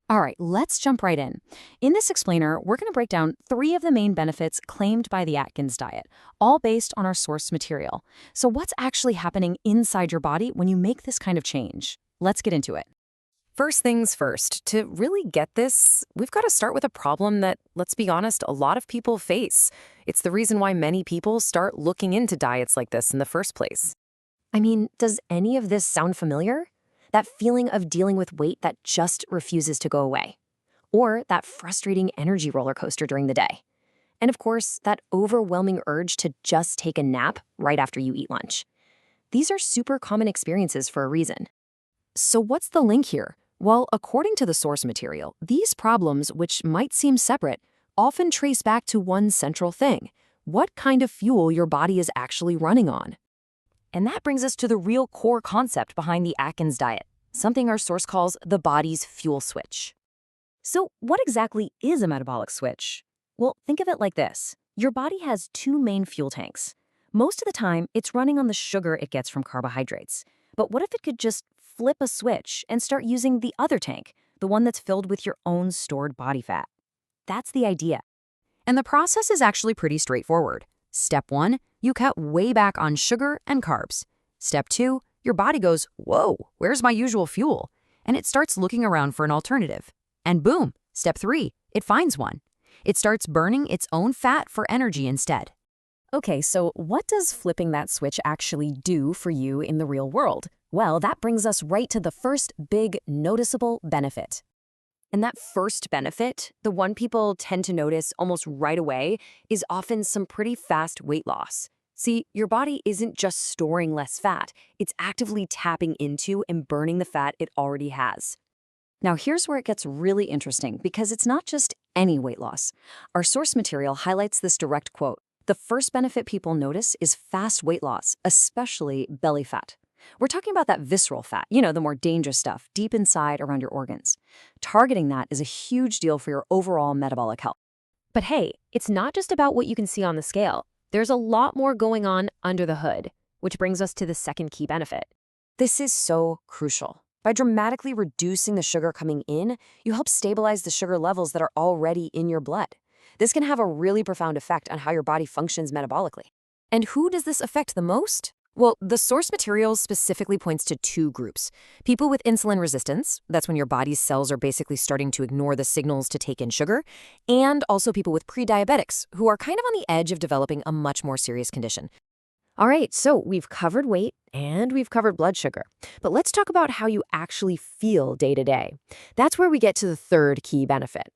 All right, let's jump right in. In this explainer, we're going to break down 3 of the main benefits claimed by the Atkins diet, all based on our source material. So what's actually happening inside your body when you make this kind of change? Let's get into it. First things first, to really get this, we've got to start with a problem that, let's be honest, a lot of people face. It's the reason why many people start looking into diets like this in the first place. I mean, does any of this sound familiar? That feeling of dealing with weight that just refuses to go away. Or that frustrating energy roller coaster during the day. And of course, that overwhelming urge to just take a nap right after you eat lunch. These are super common experiences for a reason. So what's the link here? Well, according to the source material, these problems, which might seem separate, often trace back to one central thing: what kind of fuel your body is actually running on. And that brings us to the real core concept behind the Atkins diet, something our source calls the body's fuel switch. So what exactly is a metabolic switch? Well, think of it like this. Your body has 2 main fuel tanks. Most of the time, it's running on the sugar it gets from carbohydrates. But what if it could just flip a switch and start using the other tank, the one that's filled with your own stored body fat? That's the idea. And the process is actually pretty straightforward. Step 1, you cut way back on sugar and carbs. Step 2, your body goes, whoa, where's my usual fuel? And it starts looking around for an alternative. And boom, step 3, it finds one. It starts burning its own fat for energy instead. Okay, so what does flipping that switch actually do for you in the real world? Well, that brings us right to the first big noticeable benefit. And that first benefit, the one people tend to notice almost right away, is often some pretty fast weight loss. See, your body isn't just storing less fat, it's actively tapping into and burning the fat it already has. Now here's where it gets really interesting, because it's not just any weight loss. Our source material highlights this direct quote. The first benefit people notice is fast weight loss, especially belly fat. We're talking about that visceral fat, the more dangerous stuff, deep inside around your organs. Targeting that is a huge deal for your overall metabolic health. But hey, it's not just about what you can see on the scale. There's a lot more going on under the hood, which brings us to the second key benefit. This is so crucial. By dramatically reducing the sugar coming in, you help stabilize the sugar levels that are already in your blood. This can have a really profound effect on how your body functions metabolically. And who does this affect the most? Well, the source material specifically points to 2 groups. People with insulin resistance, that's when your body's cells are basically starting to ignore the signals to take in sugar, and also people with prediabetics, who are kind of on the edge of developing a much more serious condition. All right, so we've covered weight and we've covered blood sugar. But let's talk about how you actually feel day to day. That's where we get to the third key benefit.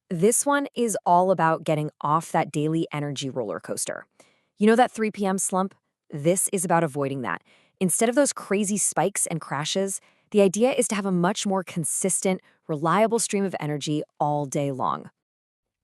This one is all about getting off that daily energy roller coaster. You know that 3 p.m. slump? This is about avoiding that. Instead of those crazy spikes and crashes, the idea is to have a much more consistent, reliable stream of energy all day long.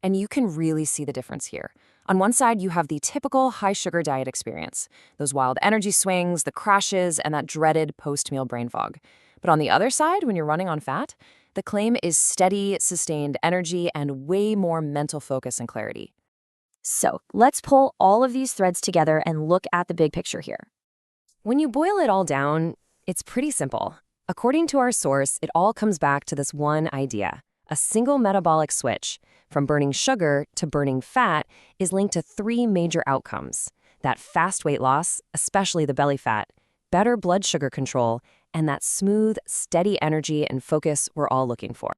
And you can really see the difference here. On one side, you have the typical high-sugar diet experience, those wild energy swings, the crashes, and that dreaded post-meal brain fog. But on the other side, when you're running on fat, the claim is steady, sustained energy and way more mental focus and clarity. So let's pull all of these threads together and look at the big picture here. When you boil it all down, it's pretty simple. According to our source, it all comes back to this one idea. A single metabolic switch, from burning sugar to burning fat, is linked to 3 major outcomes: that fast weight loss, especially the belly fat, better blood sugar control, and that smooth, steady energy and focus we're all looking for.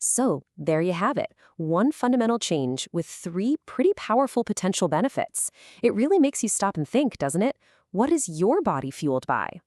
So there you have it, one fundamental change with 3 pretty powerful potential benefits. It really makes you stop and think, doesn't it? What is your body fueled by?